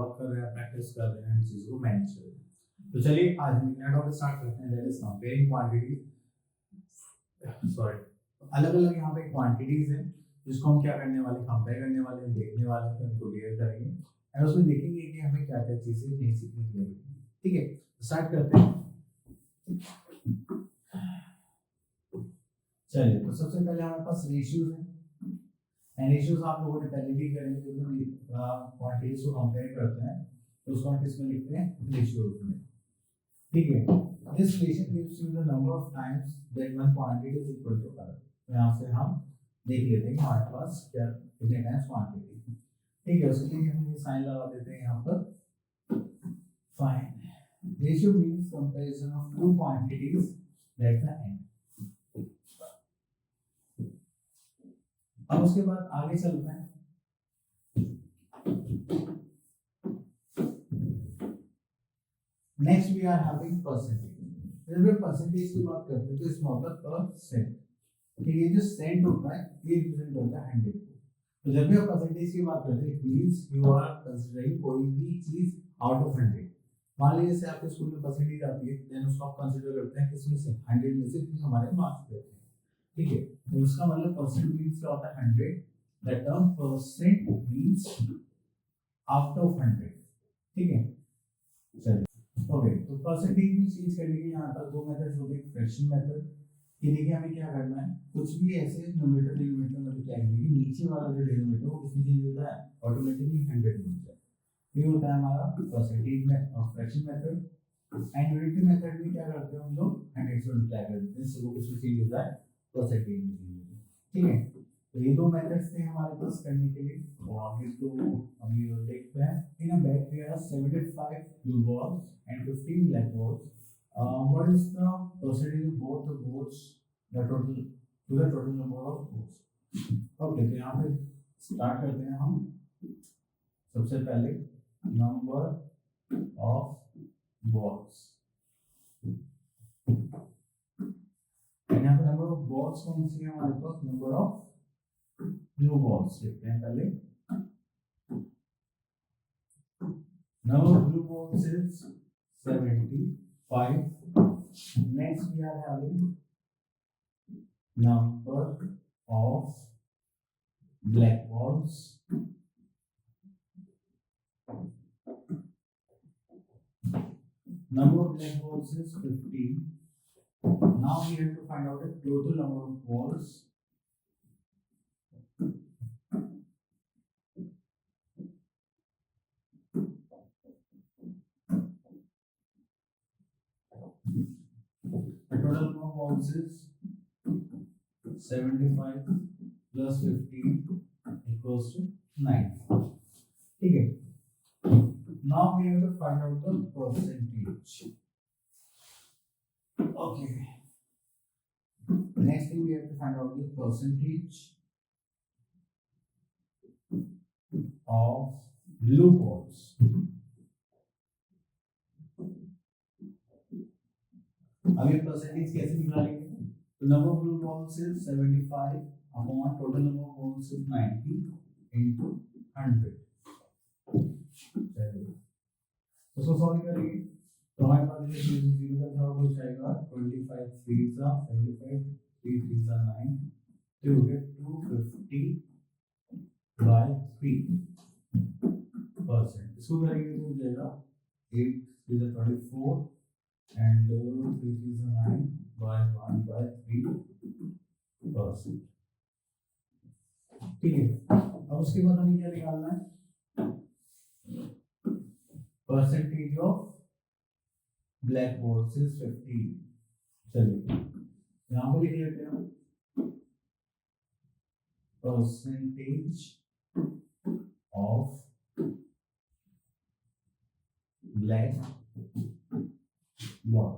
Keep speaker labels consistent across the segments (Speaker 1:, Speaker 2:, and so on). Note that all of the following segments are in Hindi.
Speaker 1: वर्क कर रहे हैं, प्रैक्टिस कर रहे हैं, इन चीज़ों को मैनेज कर रहे हैं। तो चलिए आज हम नया टॉपिक स्टार्ट करते हैं, that is comparing quantity. Sorry, अलग अलग यहाँ पे क्वांटिटीज हैं जिसको हम क्या करने वाले, कंपेयर करने वाले, देखने वाले, फिर उनको क्लियर करेंगे एंड उसमें देखेंगे कि हमें क्या क्या चीजें नहीं सीखने के लिए। ठीक है, स्टार्ट करते हैं। चलिए, तो सबसे पहले हमारे पास रेशियोज हैं एंड रेशियोज आप लोगों ने पहले भी करेंगे, जब हम क्वांटिटीज को कंपेयर करते हैं तो उसको हम किसमें लिखते हैं, रेशियोज में। ठीक है, this relation gives you the number of times that one quantity is equal to other. तो यहाँ से हम देख लेते हैं हमारे पास क्या कितने टाइम्स क्वांटिटी। ठीक है, उसके लिए हम ये साइन लगा देते हैं यहाँ पर। Fine, ratio means comparison of two quantities that the end. अब उसके बाद आगे चलते हैं। Next we are having percentage. जब हम परसेंटेज की बात करते हैं तो इसमें होता है परसेंट। ठीक है, जो सेंट होता है ये रिप्रेजेंट करता है 100 को। तो जब भी आप परसेंटेज की बात करते हैं it means you are considering कोई भी चीज आउट ऑफ 100। मान लीजिए जैसे आपके स्कूल में परसेंटेज आती है, देन उसको आप कंसीडर करते हैं किसमें से, 100 में से, कि हमारे मार्क्स देते हैं। ठीक है, तो उसका मतलब परसेंट मींस क्या होता है, 100। The term percent means out of 100। ठीक है, चलिए ओके। तो परसेंटेज में चेंज करने के यहाँ पर दो मेथड्स होते हैं, फ्रैक्शन मेथड। ये देखिए हमें क्या करना है, कुछ भी ऐसे न्यूमरेटर डिनोमिनेटर मल्टीप्लाई करने के नीचे वाला जो डिनोमिनेटर वो किसमें चेंज होता है, ऑटोमेटिकली 100 में होता है। ये होता है हमारा परसेंटेज में और fraction method. And unity method में क्या करते हैं हम लोग, 100 से मल्टीप्लाई कर देते हैं, इससे वो किसमें चेंज होता है, परसेंटेज में चेंज होता है। ठीक है, तो ये दो मेथड्स थे हमारे पास करने के लिए। और आगे तो हम ये देखते हैं, in a bag there are 75 blue balls and 15 black balls. What is the percentage of both the balls the total number of balls? Okay, तो यहाँ पे स्टार्ट करते हैं हम। सबसे पहले नंबर ऑफ बॉल्स, यहाँ पे नंबर ऑफ बॉल्स कौन सी है हमारे पास, नंबर ऑफ ब्लू बॉल्स लिखते हैं पहले। Number of blue balls is 75. Next we are having number of black balls. Number of black balls is 15. Now we have to find out the total number of balls. The total number of balls is 75 plus 15 equals to 90. ठीक है, now we have to find out the percentage. Okay, next thing we have to find out the percentage of blue balls. अब ये परसेंटेज कैसे निकालेंगे, तो number of blue balls is 75 upon total number of balls is 90 into 100। तो इसको सॉल्व करेंगे तो हमारे पास ये 0 का थोड़ा कुछ आएगा, 25 3 सा 75, 3 3 सा 9, तो हो गया 250 by 3%। इसको करेंगे तो हो जाएगा 8 is 24 and 3 is 9 by 1 by 3%। ठीक है, अब उसके बाद हमें क्या निकालना है, percentage of black balls is 15। चलिए यहाँ पे लिख लेते हैं परसेंटेज ऑफ ब्लैक बॉल।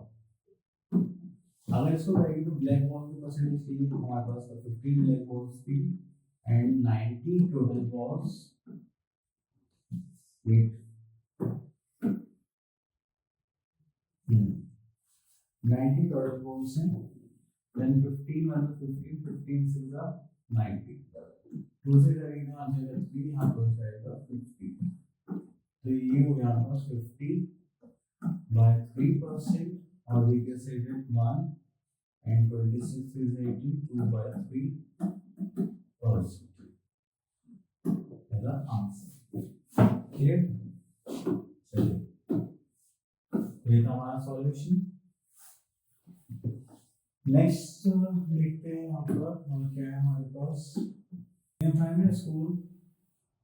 Speaker 1: अगर इसको करेंगे तो ब्लैक बॉल की परसेंटेज चाहिए, तो हमारे पास 15 ब्लैक बॉल्स थी and 90 total balls. 90 total balls हैं, then 15 minus 15, 15 से 90। दूसरे तरीके में आंसर 3 यहाँ पर जाएगा 50। तो ये हो गया हमारे पास 50/3%, और we can say that 1 and 26 is 82/3%. The answer. Clear? चलिए, ये था हमारा सॉल्यूशन। नेक्स्ट देखते हैं यहाँ पर और क्या है हमारे पास। In primary school,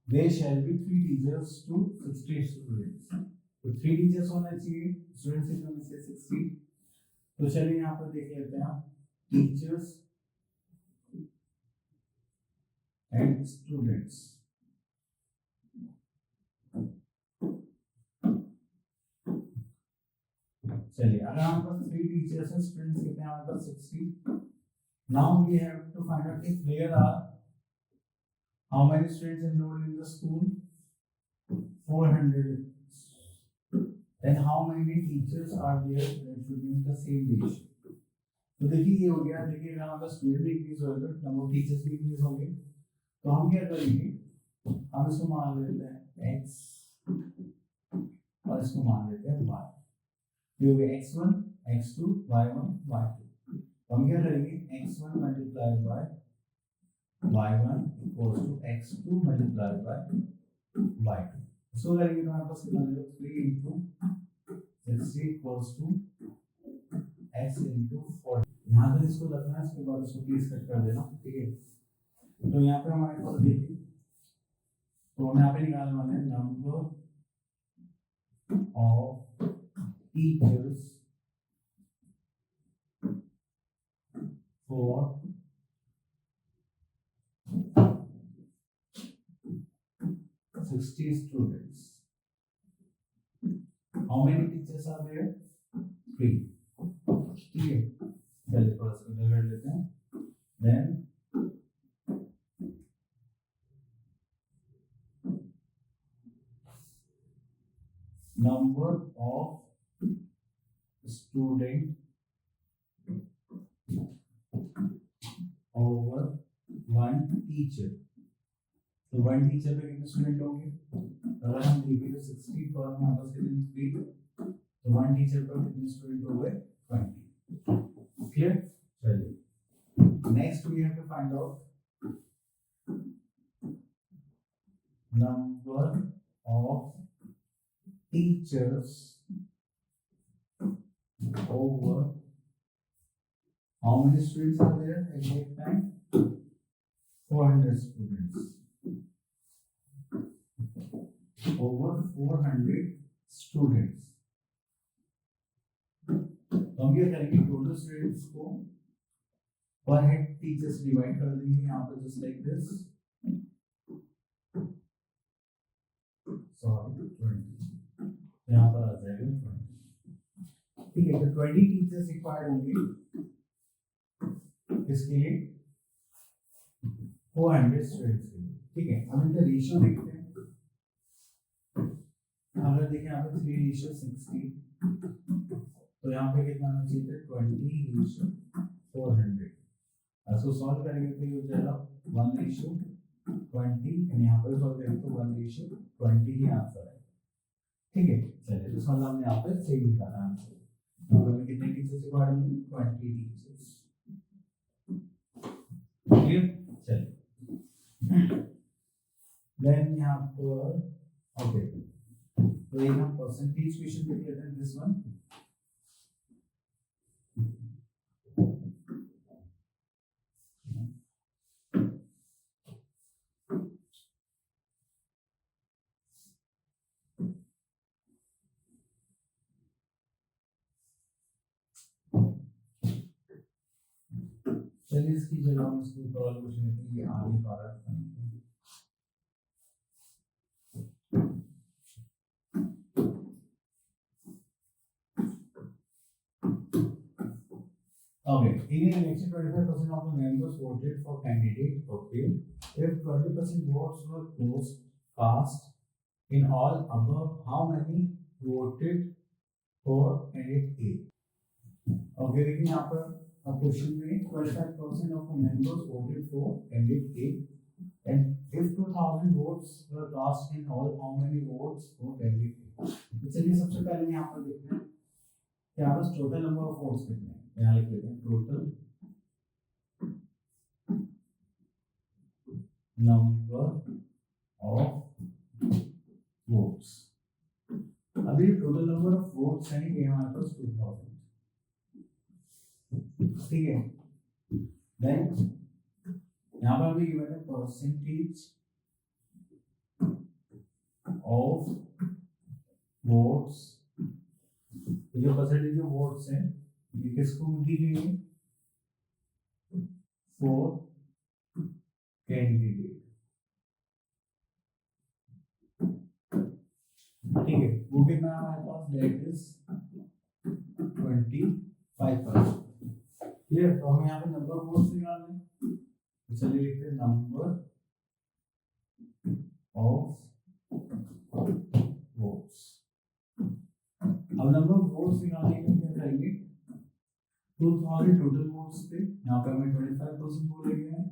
Speaker 1: there shall be 3 teachers to 60 students. तो 3 टीचर्स होना चाहिए, स्टूडेंट्स की संख्या से 60। तो चलिए यहाँ पर देख लेते हैं आप टीचर्स एंड स्टूडेंट्स। चलिए, अगर हमारे पास 3 टीचर्स हैं, स्टूडेंट्स कितने हैं हमारे पास 60। Now we have to find out if there are how many students enrolled in the school, 400. Then how many teachers are there, that should be in the same ratio. तो देखिए ये हो गया, देखिए अगर हमारा स्टूडेंट भी इंक्रीज होगा तो नंबर ऑफ टीचर्स भी इंक्रीज होंगे। तो हम क्या करेंगे, हम इसको मान लेते हैं x और इसको मान लेते हैं y। ये हो गया x1 x2 y1 y2। तो हम क्या करेंगे, x1 multiply by y1 equals to x2 multiplied by y2। सो करेंगे तो हमारे पास कितना मिलेगा, 3 into 60 equals to x into 40। यहाँ तक इसको रखना है, इसके बाद इसको प्लीज कट कर देना, ठीक है। तो यहाँ पे हमारे पास देखिए, तो हम यहाँ पे निकालने वाले हैं number of teachers for 60 students. How many teachers are there? 3. ठीक है, चलिए थोड़ा सा इधर कर लेते हैं। Then number of student over 1 teacher। तो 1 टीचर पे कितने स्टूडेंट होंगे, अगर हम देखें तो 60 पर हमारे पास कितने 3, तो 1 टीचर पर कितने स्टूडेंट हो गए 20। क्लियर? चलिए, next we have to find out number of teachers over how many students are there at that time, 400 students over 400 students। तो हम क्या करेंगे, टोटल स्टूडेंट्स को पर हेड टीचर्स डिवाइड कर देंगे यहाँ पर, जस्ट लाइक दिस, सॉरी 20, यहाँ पर आ जाएगा 20। ठीक है, तो 20 टीचर्स रिक्वायर्ड होंगे इसके लिए 400 स्टूडेंट्स के लिए। ठीक है, अब इनका रेशियो देखते हैं। अगर देखें यहाँ पे 3:60, तो यहाँ पे कितना आना चाहिए, 20:400। इसको सॉल्व करेंगे तो ये हो जाएगा 1:20, एंड यहाँ पर सॉल्व करेंगे तो 1:20 ही आंसर है। ठीक है, चलिए तो सॉल्व हमने यहाँ पे सही निकाला आंसर। तो हमें कितने टीचर्स रिक्वायर्ड होंगे, 20 टीचर्स। क्लियर? चलिए, देन यहाँ पर ओके, तो ये हम परसेंटेज क्वेश्चन देख लेते हैं, दिस वन। चलिए इसकी जगह हम इसको सॉल्व क्वेश्चन लेते हैं, ये आगे का रहा है। Okay, in an election, 25% of the members voted for candidate. Okay, if 20% votes were cast in all above, how many voted for candidate A? Okay, देखिए यहाँ पर क्वेश्चन में 25% of the members voted for candidate A And if 2000 votes were cast in all, how many votes for every team? तो चलिए सबसे पहले यहाँ पर देखते हैं कि यहाँ पर टोटल नंबर ऑफ वोट्स कितने हैं। यहाँ लिख लेते हैं टोटल नंबर ऑफ वोट्स। अभी टोटल नंबर ऑफ वोट्स है ये हमारे पास 2000, ठीक है। देन यहाँ पर भी गिवन है परसेंटेज ऑफ वोट्स। जो परसेंटेज ऑफ वोट्स है ये किसको दी गई है? फॉर कैंडिडेट, ठीक है। वो कितना है हमारे पास? That is 25%। क्लियर? तो हमें यहाँ पे नंबर ऑफ वोट्स निकालने हैं, तो चलिए लिखते हैं नंबर ऑफ वोट्स। अब नंबर ऑफ वोट्स निकालने के लिए क्या करेंगे? 2000 टोटल वोट्स थे, यहाँ पे हमें 25% बोले गए हैं।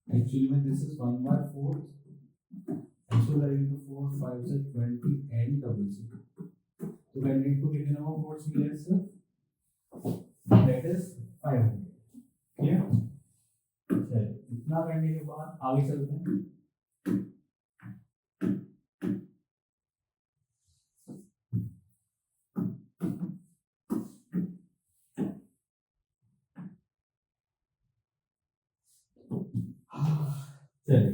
Speaker 1: एक्चुअली में दिस इज 1/4, इसको करेंगे तो 4 5 से 20 एंड डबल 0। तो कैंडिडेट को कितने नंबर ऑफ वोट्स मिले सर? That is 500। क्लियर? चलिए इतना करने के बाद आगे चलते हैं। चलिए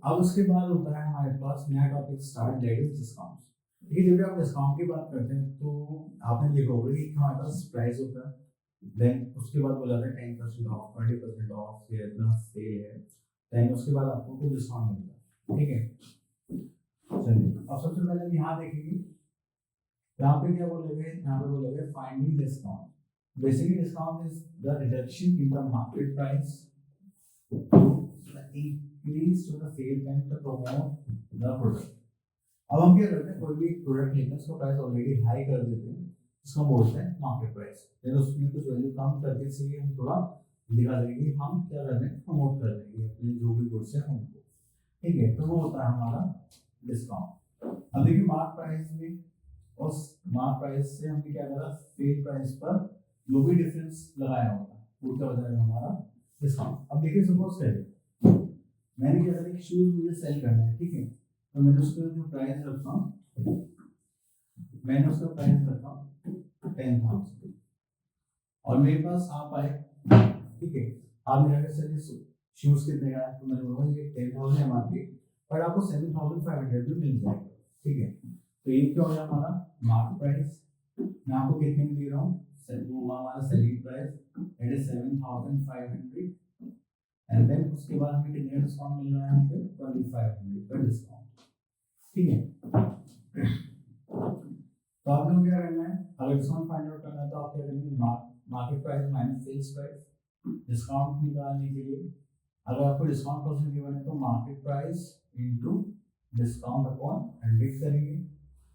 Speaker 1: अब उसके बाद होता है हमारे पास नया topic start, that is discount. देखिए जब भी आप डिस्काउंट की बात करते हैं तो आपने देखा होगा कि हमारे पास प्राइस होता है, देन उसके बाद बोला जाता है 10% ऑफ, 20% ऑफ, ये इतना सेल है, देन उसके बाद आपको कुछ डिस्काउंट मिलता है, ठीक है। चलिए अब सबसे पहले हम यहाँ देखेंगे, यहाँ पे क्या बोलेंगे? यहाँ पे बोलेंगे finding discount. Basically discount is the reduction in the market price increase to the sale time to promote the product। अब हम क्या करते हैं? कोई भी प्रोडक्ट लेते हैं, उसका प्राइस ऑलरेडी हाई कर देते हैं, इसको बोलते हैं मार्केट प्राइस। फिर उसमें कुछ वैल्यू कम करके से हम थोड़ा दिखा देंगे कि हम क्या कर रहे हैं, प्रमोट कर रहे हैं अपने जो भी गुड्स हैं उनको, ठीक है। तो वो होता है हमारा डिस्काउंट। अब देखिए मार्क प्राइस में, उस मार्क प्राइस से हमने क्या करा? सेल प्राइस पर जो भी डिफरेंस लगाया होगा वो क्या हो जाएगा? हमारा डिस्काउंट। अब देखिए सपोज करिए मैंने क्या करा कि शूज मुझे सेल करना है, ठीक है। तो मैंने उसका जो प्राइस रखा हूँ, मैंने उसका प्राइस रखा 10,000 और मेरे पास आप आए, ठीक है। आप मेरे से शूज कितने का है? तो मैंने बोला ये 10,000 है हमारे, पर आपको 7,500 भी मिल जाएगा, ठीक है। तो ये क्या हो गया हमारा मार्क प्राइस। मैं आपको कितने में दे रहा हूँ? वो हमारा selling price that is 7,500 and then उसके बाद हमें कितने डिस्काउंट मिल रहा है? यहाँ पे 2,500 का डिस्काउंट, ठीक है। तो आप लोग क्या करना है? अगर डिस्काउंट फाइंड आउट करना है तो आप क्या करेंगे? Market price minus sales price, discount निकालने के लिए अगर आपको डिस्काउंट परसेंट गिवन है तो market price into discount upon 100 करेंगे।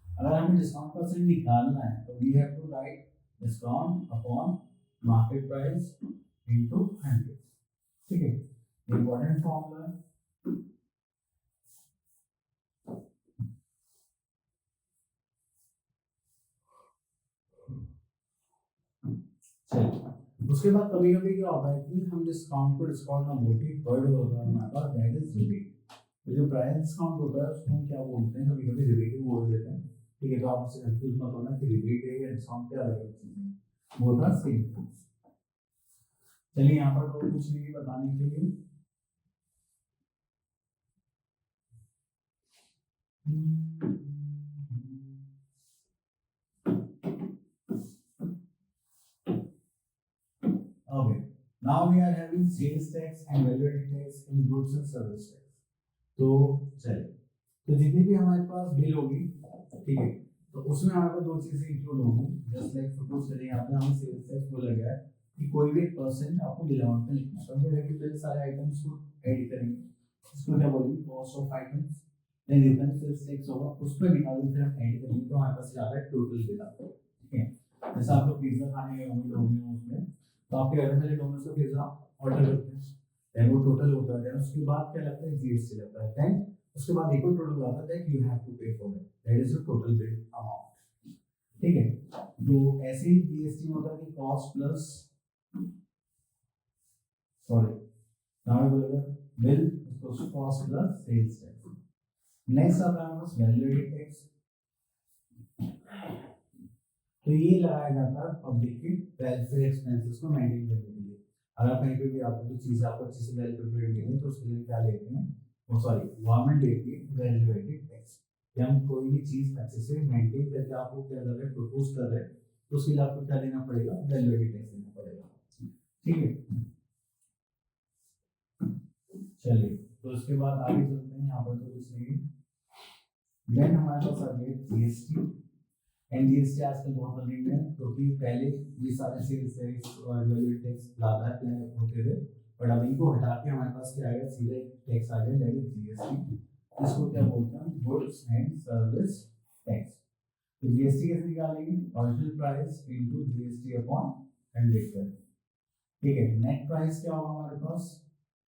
Speaker 1: अगर हमें डिस्काउंट परसेंट निकालना है तो we have to write discount upon market price into 100, ठीक है। इंपॉर्टेंट फॉर्मूला है। चलिए उसके बाद कभी कभी क्या होता है कि हम डिस्काउंट को डिस्काउंट ना बोल के वर्ड होता है हमारे पास दैट इज रिबेट। तो जो प्राइस डिस्काउंट होता है उसको हम क्या बोलते हैं? कभी कभी रिबेट बोल देते हैं, ठीक है। तो आप उससे कंफ्यूज मत होना कि रिबेट है या डिस्काउंट क्या अलग चीजें, वो होता है सेम। चलिए यहाँ पर तो कुछ नहीं बताने के लिए okay, now we are having sales tax and value-added tax in goods and service tax। तो चलिए तो जितनी भी हमारे पास बिल होगी, ठीक है, तो उसमें हमारे पास दो चीजें इंक्लूड होंगी। जस्ट लाइक सपोज करें यहाँ पे हमें सेल्स टैक्स बोला गया है कि कोई भी एक परसेंट आपको बिल अमाउंट में लिखना है, तो हम क्या करेंगे? पहले सारे आइटम्स को ऐड करेंगे, इसको क्या बोलेंगे? Cost of items. देन जितना सेल्स टैक्स होगा उस पर निकालेंगे, फिर हम ऐड करेंगे, तो हमारे पास आ रहा है टोटल बिल आपको, ठीक है। जैसे आप लोग पिज्जा खाने गए होंगे डोमिनोज में, तो आपके घर में डोमिनोज का पिज्जा ऑर्डर करते हैं, देन वो टोटल होता है, देन उसके बाद क्या लगता है जीएसटी लगता है, देन उसके बाद एक और टोटल आता है दैट यू हैव टू पे for it, that is the total bill amount. ठीक है, तो ऐसे ही जीएसटी में होता है कि कॉस्ट प्लस सॉरी नाउ बोलेगा बिल उसको cost plus sales tax. Next आता है हमारे पास वैल्यू एडेड टैक्स। तो ये लगाया जाता है पब्लिक के वेलफेयर एक्सपेंसेस को मेंटेन करने के लिए। अगर कहीं पे भी आपको कुछ चीज आपको अच्छे से वेल प्रिपेयर्ड मिले तो उसके लिए क्या लेते हैं, वो सॉरी गवर्नमेंट लेती है वैल्यू एडेड टैक्स। कि हम कोई भी चीज अच्छे से मेंटेन करके आपको क्या कर रहे हैं, प्रपोज कर रहे हैं, तो उसके लिए आपको क्या देना पड़ेगा, वैल्यू एडेड टैक्स देना पड़ेगा। ठीक है, चलिए तो उसके बाद आगे चलते हैं। यहाँ पर तो कुछ नहीं, देन हमारे पास आ गया जीएसटी। एंड जीएसटी आजकल बहुत रनिंग है, क्योंकि पहले ये सारे सेल्स टैक्स और वैल्यू टैक्स ज्यादा अप्लाई होते थे, बट अब इनको हटा के हमारे पास क्या आएगा, सीधा एक टैक्स आ गया दैट इज जीएसटी। इसको क्या बोलते हैं, गुड्स एंड सर्विस टैक्स। तो जीएसटी कैसे निकालेंगे, original price into GST upon 100। ठीक है, नेट प्राइस क्या होगा हमारे पास,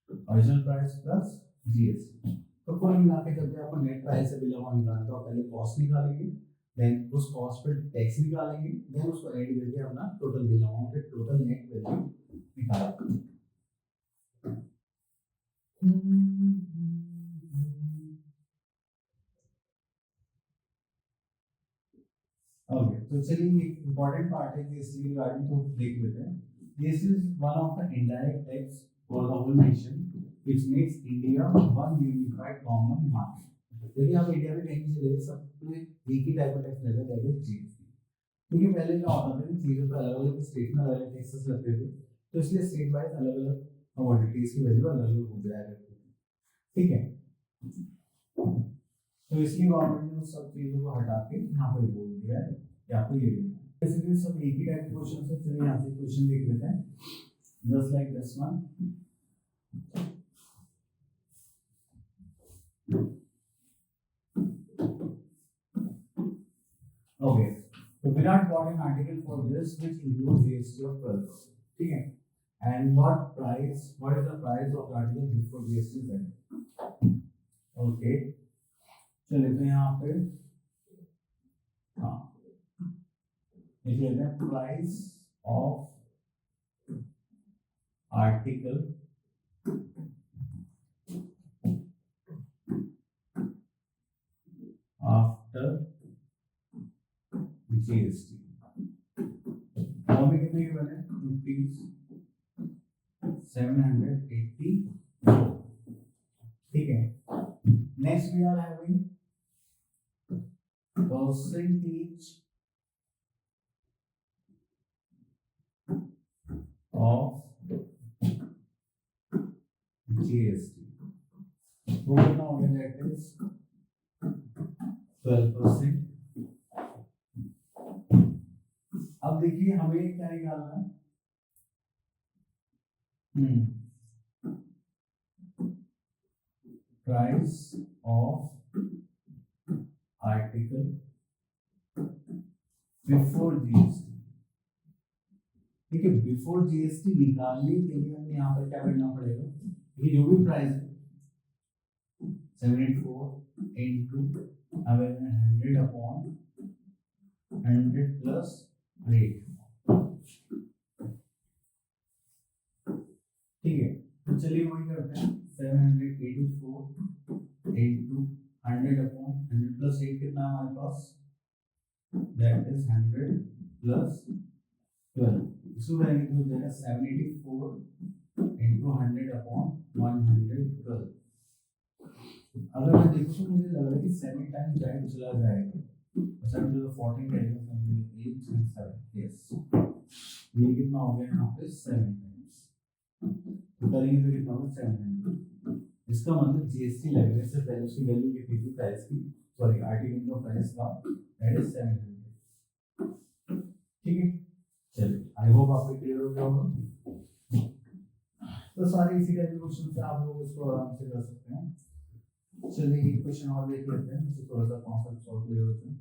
Speaker 1: ओरिजिनल प्राइस प्लस जीएसटी। तो कुल मिला के जब भी आपको नेट प्राइस से बिल अमाउंट निकालना तो पहले कॉस्ट निकालेंगे, देन उस कॉस्ट पर टैक्स निकालेंगे, देन उसको ऐड करके अपना total bill amount, total net value निकालेंगे। ओके, तो चलिए एक इंपॉर्टेंट पार्ट है जीएसटी रिगार्डिंग, तो देख लेते हैं। This is one of the indirect tax for the whole nation which makes India one unified common market. यदि आप इंडिया में कहीं से ले सब पे एक ही टाइप का टैक्स लगेगा, दैट इज जीएसटी। क्योंकि पहले क्या होता था कि चीजों पर अलग अलग स्टेट में अलग अलग टैक्सेस लगते थे, तो इसलिए स्टेट वाइज अलग अलग कमोडिटीज की वैल्यू अलग अलग हो जाया करती थी। ठीक है, तो इसलिए गवर्नमेंट ने उस सब चीजों को हटा के यहाँ पर बोल दिया है कि आपको ये लेना है। बेसिकली सब एक ही टाइप के क्वेश्चन है, चलिए यहाँ से क्वेश्चन देख लेते हैं, just like this one. Okay, तो Virat bought an article for this which includes GST of 12%. ठीक है, and what is the price of the article before GST is added? Okay, चलिए तो यहाँ पे हाँ लिख लेते हैं price of article after GST. और में कितने के बने, ₹780। ठीक है, next we are having percentage of GST. वो कितना हो गया, दैट इज 12%। अब देखिए हमें क्या निकालना है, price of article before GST. ठीक है, बिफोर जीएसटी निकालने के लिए हमें यहाँ पर क्या करना पड़ेगा, ये जो भी प्राइस है 74 into 100 अपॉन 100 प्लस रेट। ठीक है, तो चलिए वही करते हैं, 784 into 100 अपॉन 100 प्लस 8 कितना है हमारे पास, दैट इज 100 प्लस 12। इसको करेंगे तो देगा 784 into 100 अपॉन 112। अगर मैं देखूं तो मुझे लग रहा है कि 7 टाइम्स दैट चला जाएगा, 7 to the 14 रहेगा, 8 and 7, यस ये कितना हो गया यहाँ पे 7 टाइम्स, तो करेंगे तो कितना होगा 700। इसका मतलब जीएसटी लगने से पहले उसकी वैल्यू कितनी थी, प्राइस की, सॉरी आर्टिकल का प्राइस था, दैट इज 700। ठीक है, चलिए आई होप आपको क्लियर हो गया होगा। तो सारे इसी टाइप के क्वेश्चन से आप लोग इसको आराम से कर सकते हैं। चलिए एक क्वेश्चन और देख लेते हैं, इससे थोड़ा सा कॉन्सेप्ट और क्लियर होते हैं।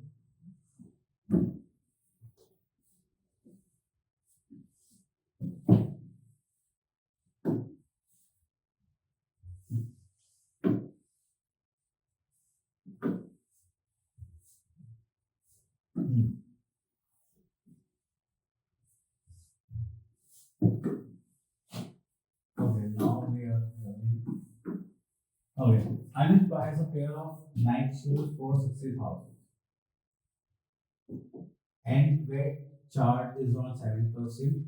Speaker 1: Anuj buys a pair of Nike shoes for 60,000 and weight charge is on 7%.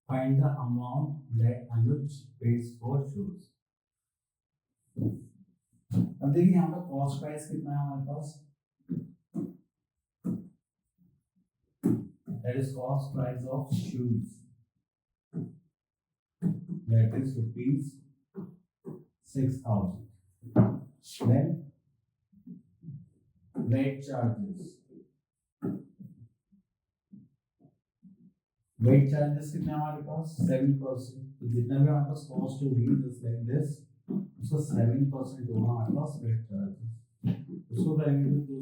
Speaker 1: Find the amount that Anuj pays for shoes. अब देखिए यहाँ पर कॉस्ट प्राइस कितना है हमारे पास, that is cost price of shoes, that is rupees 6,000. Then weight charges. Weight charges कितना हमारे पास 7%. तो जितना भी हमारे पास कॉस्ट होगी just like this, उसका 7% होगा हमारे पास weight charges. उसको करेंगे तो 2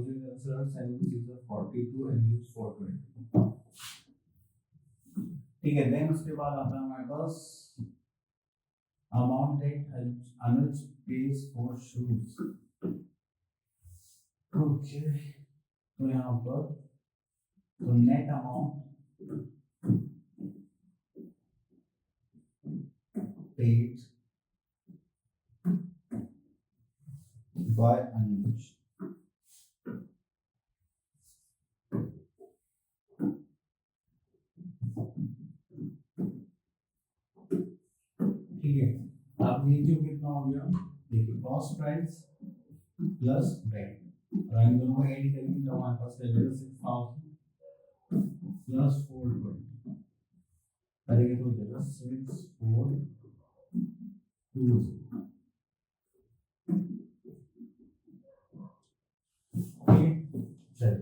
Speaker 1: से आंसर 7 is 42 and use 420. ठीक है. देन उसके बाद आता है हमारे पास amount that Anuj pays for shoes. Okay. तो यहाँ पर तो net amount paid by Anuj. ठीक है. अब ये जो कितना हो गया देखिए, कॉस्ट प्राइस प्लस वेट, अगर इन दोनों को ऐड करेंगे तो हमारे पास रहेगा 6,000 प्लस 420 करेंगे तो हो जाएगा 6,420. चलिए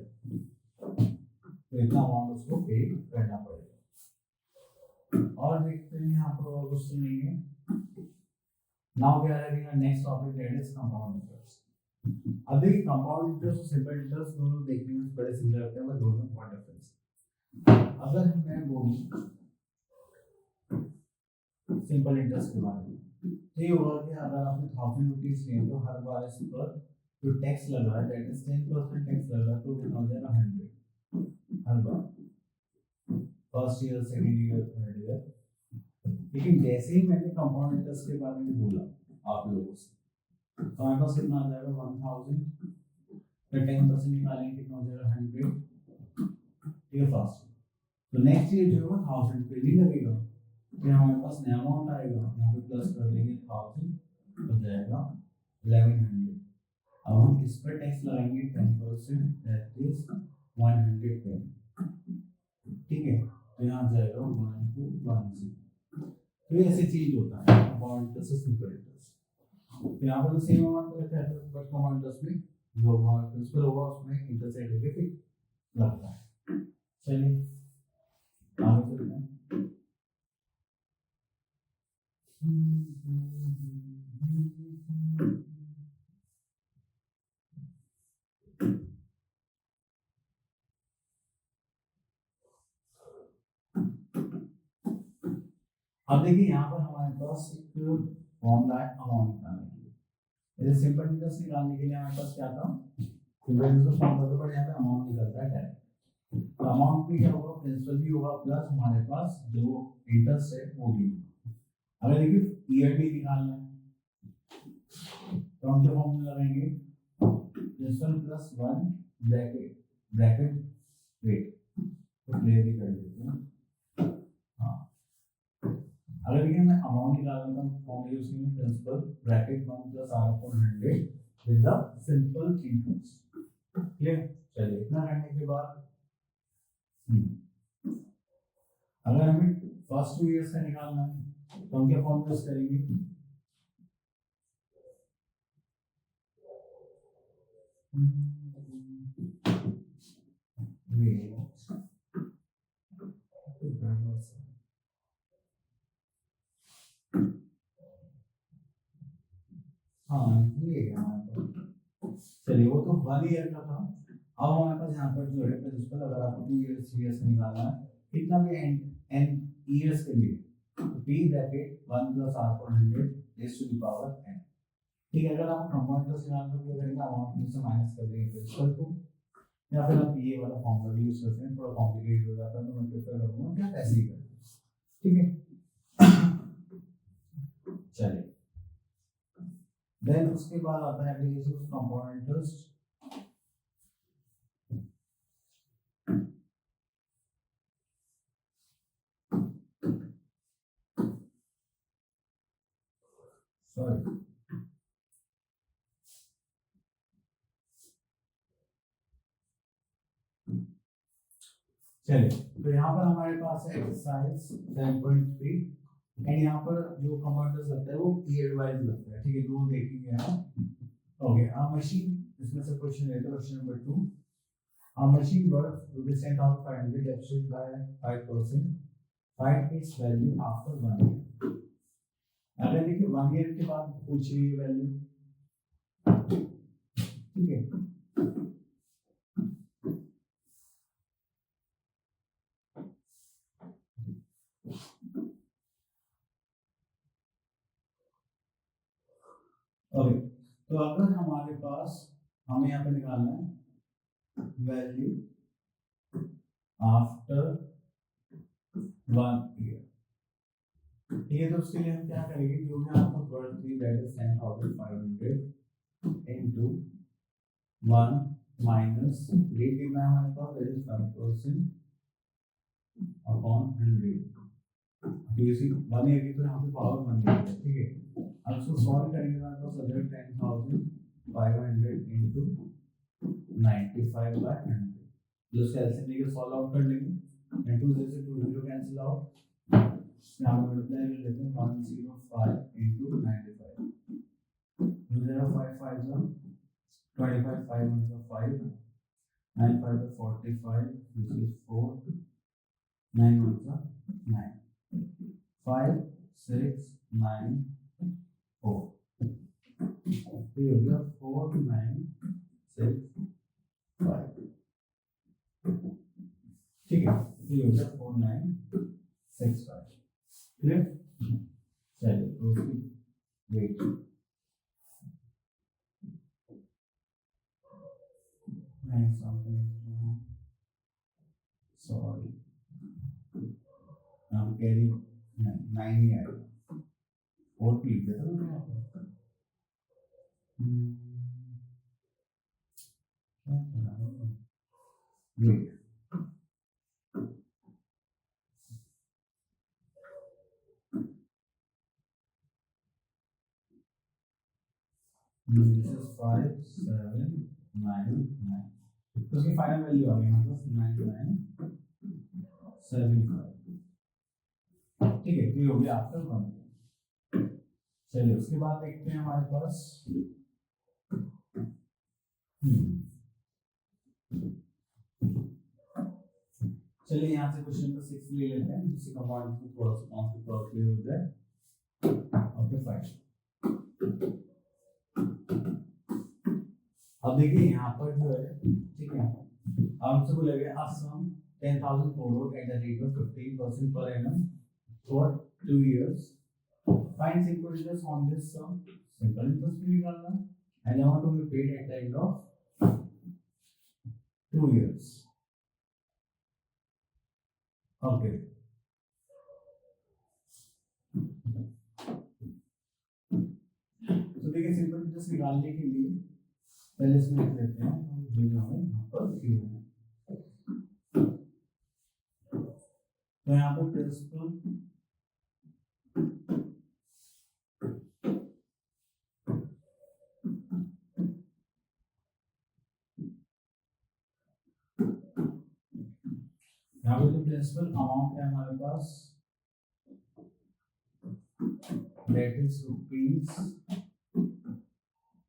Speaker 1: तो इतना अमाउंट उसको पे करना पड़ेगा. और देखते हैं यहाँ पर और कुछ नहीं है. Now we are having a next topic that is compound interest. अब देखिए कंपाउंड इंटरेस्ट और सिंपल इंटरेस्ट दोनों देखने में बड़े सिमिलर लगते हैं, पर दोनों में बहुत डिफरेंस है. अगर मैं बोलूं सिंपल इंटरेस्ट के बारे में तो ये होगा कि अगर आपने 1000 रुपीज लिए तो हर बार इस पर जो टैक्स लग रहा है दैट इज 10% टैक्स लग रहा है, तो कितना हो जाएगा 100 हर बार, first year, second year, third year. लेकिन जैसे ही मैंने कंपाउंड इंटरेस्ट के बारे में बोला आप लोगों से तो हमारे पास कितना आ जाएगा 1000 फिर 10% निकालेंगे कितना हो जाएगा 100. ये फर्स्ट. तो नेक्स्ट ईयर जो है 1000 पे भी लगेगा, फिर हमारे पास नया अमाउंट आएगा, यहाँ पे प्लस कर देंगे 1000 हो जाएगा 1100. अब हम इस पर टैक्स लगाएंगे 10%, दैट इज 110. ठीक है. तो यहाँ जाएगा 1210. तो ये ऐसे चेंज होता है कंपाउंड इंटरेस्ट से सिंपल इंटरेस्ट. यहाँ पर सेम अमाउंट रहता है बट कंपाउंड इंटरेस्ट में जो हमारा प्रिंसिपल होगा उसमें इंटरेस्ट रेट भी लगता है. चलिए आगे चलते हैं. अब देखिए यहाँ पर हमारे पास एक फॉर्मूला है अमाउंट निकालने के लिए. जैसे सिंपल इंटरेस्ट निकालने के लिए हमारे पास क्या था, सिंपल इंटरेस्ट फॉर्मूला तो बढ़िया है, अमाउंट निकलता है डायरेक्ट. तो अमाउंट भी क्या होगा, प्रिंसिपल भी होगा प्लस हमारे पास जो इंटरेस्ट है वो भी. अगर देखिए ईयरली निकालना है तो हम क्या फॉर्मूला लगाएंगे, प्रिंसिपल प्लस 1 ब्रैकेट वेट. तो क्लियरली कर देते हैं. हाँ, अगर देखिए मैं अमाउंट निकालना था फॉर्मूला यूज करेंगे principal bracket 1 plus r upon 100 with the simple interest. Clear. चलिए इतना करने के बाद अगर हमें फर्स्ट 2 इयर्स का निकालना है तो हम क्या फॉर्मूला यूज करेंगे, हाँ ये चलिए वो तो 1 ईयर का था. अब हमारे पास यहाँ पर जो है प्रिंसिपल अगर आपको 2 इयर्स 3 इयर्स निकालना है कितना भी n इयर्स के लिए तो p ब्रैकेट 1 प्लस r पर 100 raise to the power n. ठीक है. अगर आप कंपाउंड इंटरेस्ट निकालना तो क्या करेंगे, अमाउंट में से माइनस कर देंगे प्रिंसिपल को, या फिर आप ये वाला फॉर्मूला भी यूज करते हैं, थोड़ा कॉम्प्लिकेटेड हो जाता है तो मैं प्रेफर करूँगा क्या ऐसे ही करें. ठीक है. चलिए देन उसके बाद आता है application of compound interest. Sorry, चलिए तो यहाँ पर हमारे पास है एक्सरसाइज 7.3 एंड यहाँ पर जो कंपाउंडर्स लगता है वो ईयर वाइज लगता है, ठीक है, तो वो देखेंगे हम। ओके, अ मशीन, इसमें से क्वेश्चन लेते हैं, question number 2। A machine worth ₹10,500 depreciated by 5%, find its value after 1 year। अगर देखिए 1 ईयर के बाद पूछी हुई वैल्यू, ठीक है, ओके, तो अगर हमारे पास, हमें यहाँ पे निकालना है वैल्यू आफ्टर 1 ईयर, ठीक है, तो उसके लिए हम क्या करेंगे, जो भी आपको वर्थ थी that is 10,500 into 1 minus rate कितना है हमारे पास, दैट इज 5% अपॉन 100, तो इसी 1 ईयर की तो यहाँ पे पावर 1 ईयर है, ठीक है। अब इसको सॉल्व करेंगे, हमारे पास अगर 10,500 इनटू 95 बाय 100, जो इसका एलसीएम लेके सॉल्व आउट कर लेंगे, एंड 2 0 से 2 0 कैंसिल आउट, यहाँ पे मल्टीप्लाई कर लेते हैं 105 इनटू 95, 005 5 25, 5 1 5, 9 5 45, this is 4, 9 1 9, 5 6 9 4, तो ये हो गया 4 9 6 5, ठीक है, ये हो गया 4 9 6 5, क्लियर। चलिए तो उसकी वेट सॉरी, हम कैरी 9 ही आएगा, 4 पे लिख देता हूँ यहाँ पर। वेट, this is 5 7 9 9, तो उसकी फाइनल वैल्यू आ गई हमारे पास 9975, ठीक है, तो ये हो गया आफ्टर 1। चलिए उसके बाद देखते हैं हमारे पास, चलिए यहाँ से क्वेश्चन नंबर 6 ले लेते हैं, जिससे कंपाउंड को थोड़ा सा कॉन्सेप्ट और क्लियर हो जाए। ओके फाइन, अब देखिए यहाँ पर जो है, ठीक है, हमसे बोला गया सम 10,000 borrowed at the rate of 15% per annum for 2 years, find simple interest on this sum, simple interest भी निकालना, and amount to be paid at the end of 2 years। Okay, तो देखिए सिंपल इंटरेस्ट निकालने के लिए पहले इसमें लिख लेते हैं जो हमें यहाँ पर गिवन है, तो यहाँ पर प्रिंसिपल यहाँ पर जो प्रिंसिपल अमाउंट है हमारे पास that is rupees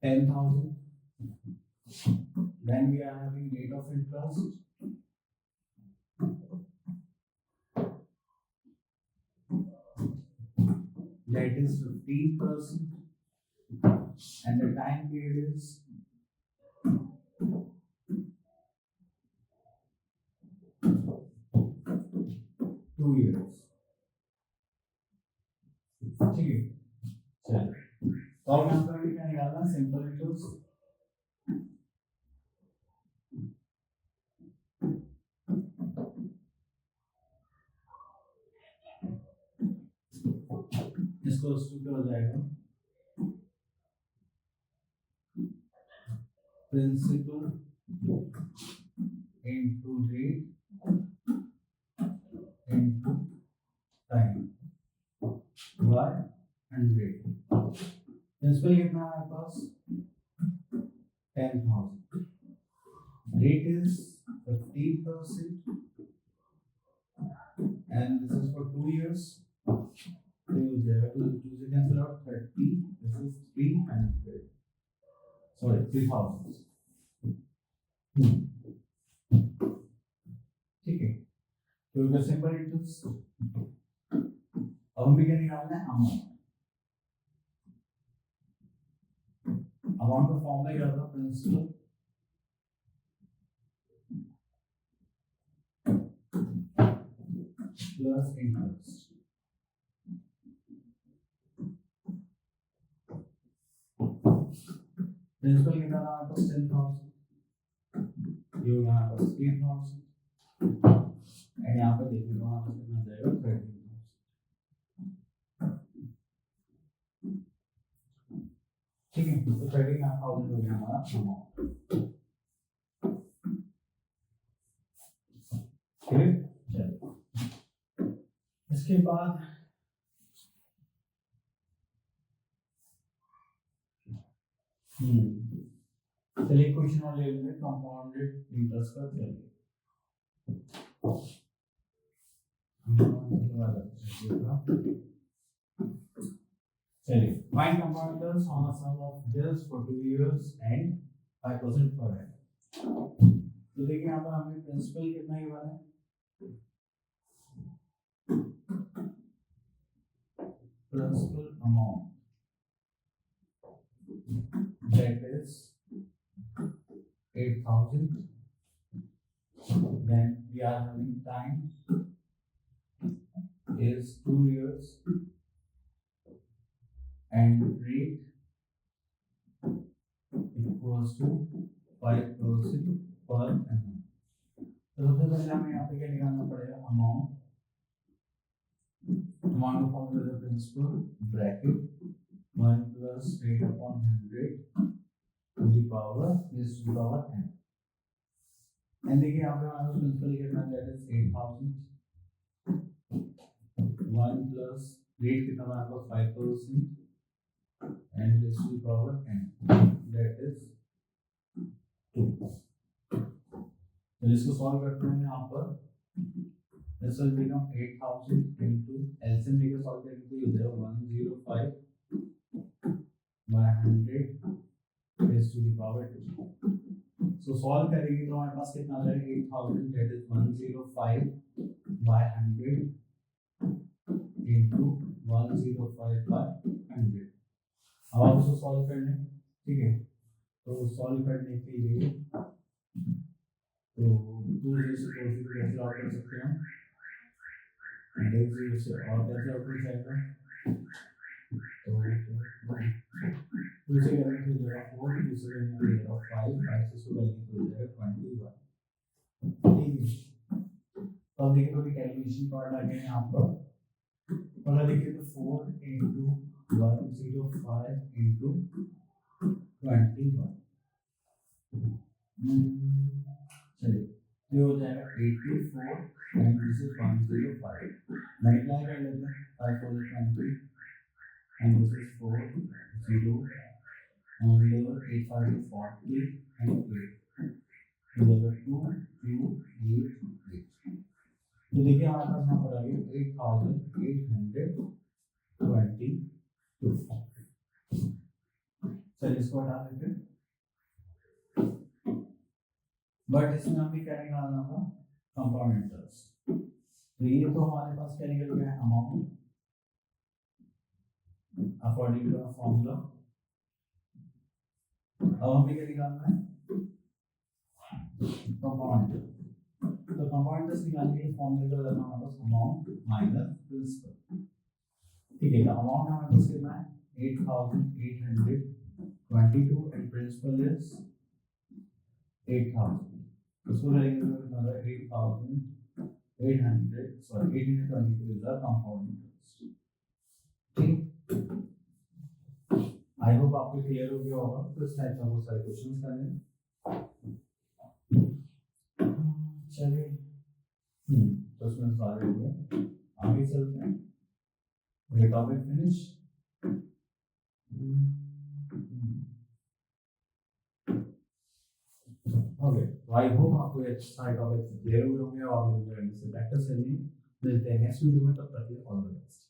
Speaker 1: 10,000, then we are having rate of interest that is 15%, and the time period is 2 years, ठीक है। चलिए तो अब यहाँ पर क्या निकालना, सिंपल इंटरेस्ट, इसको क्या हो जाएगा, principal into rate into time by 100. Principal कितना है हमारे पास 10,000. Rate is 15% and this is for 2 years. So you have to cancel out 30. This is 300. Sorry, 3,000. ठीक है. तो ये सिंपल इंटरेस्ट. अब हमें क्या निकालना है अमाउंट. अमाउंट का फॉर्मूला क्या होता है प्रिंसिपल प्लस इंटरेस्ट. प्रिंसिपल कितना था हमारे पास 10,000. ये हो यहाँ पर 3,000 एंड यहाँ पर देखिए तो यहाँ पर कितना जाएगा 13,000. ठीक है. तो 13,000 हो गया हमारा अमाउंट. ठीक. चलो इसके बाद चलिए क्वेश्चन और ले लेंगे कंपाउंडेड इंटरेस्ट का. चलिए find compound interest on a sum of bills for 2 years and 5% पर annum. तो देखिए यहाँ पर हमें प्रिंसिपल कितना ही वाला है principal amount that is 8,000. Then we are having time is 2 years and rate equals to 5% per annum. तो सबसे पहले हमें यहाँ पे क्या निकालना पड़ेगा अमाउंट. अमाउंट का फॉर्मूला है principal bracket 1 plus rate upon 100 to the power is to the power n. And देखिए यहाँ पे हमारे पास प्रिंसिपल कितना है that is 8,000. 1 plus rate कितना हमारे पास 5% and this to the power n that is 2. तो इसको सॉल्व करते हैं यहाँ पर. This will become 8,000 into LCM लेके सॉल्व करेंगे तो ये हो जाएगा 105 by 100 is to the power 2. So solve करेंगे तो हमारे पास कितना आ जाएगा 8,000 that is 105 by 100 into 105 by 100. अब आप इसको सॉल्व करने. ठीक है. तो सॉल्व करने के लिए तो 2 जैसे कैसे आउट कर सकते हैं and एक जीरो से और कैसे आउट हो जाएगा. तो दूसरे करेंगे तो जरा 4 दूसरे करेंगे तो जरा 5 5 से इसको करेंगे तो जरा 21. ठीक है. तो अब देखिए थोड़ी कैलकुलेशन पार्ट आ गया यहाँ पर. अगर देखिए तो 4 into 105 into 21. चलिए ये हो जाएगा 84 and this is 105. मल्टीप्लाई कर लेते हैं 5 4 20 and this is 4 0 and 8 5 40 and 8. तो 2 2 8 8. तो देखिए हमारे पास यहाँ पर आ गया 8,822. चलिए इसको हटा देते हैं. बट इसमें हमें क्या निकालना था कंपाउंड इंटरेस्ट. तो ये तो हमारे पास क्या निकल गया अमाउंट अकॉर्डिंग टू फॉर्मूला. अब हमें क्या निकालना है कंपाउंड. तो कंपाउंड इंटरेस्ट निकालने के लिए फॉर्मूला क्या होता है हमारे पास अमाउंट माइनस प्रिंसिपल. ठीक है. तो अमाउंट हमारे पास कितना है 8,822 एंड प्रिंसिपल इज 8,000. इसको करेंगे तो कितना है 8,822 इज द कंपाउंड इंटरेस्ट. ठीक. आई होप आपको क्लियर हो गया होगा. तो इस टाइप का बहुत सारे क्वेश्चंस करने चलिए तो उसमें सारे हो गए, आगे चलते हैं। ये टॉपिक फिनिश। ओके, तो आई होप आपको ये सारे टॉपिक क्लियर हुए होंगे और मुझे इसे प्रैक्टिस करनी है। मिलते हैं नेक्स्ट वीडियो में, तब तक के लिए ऑल द बेस्ट।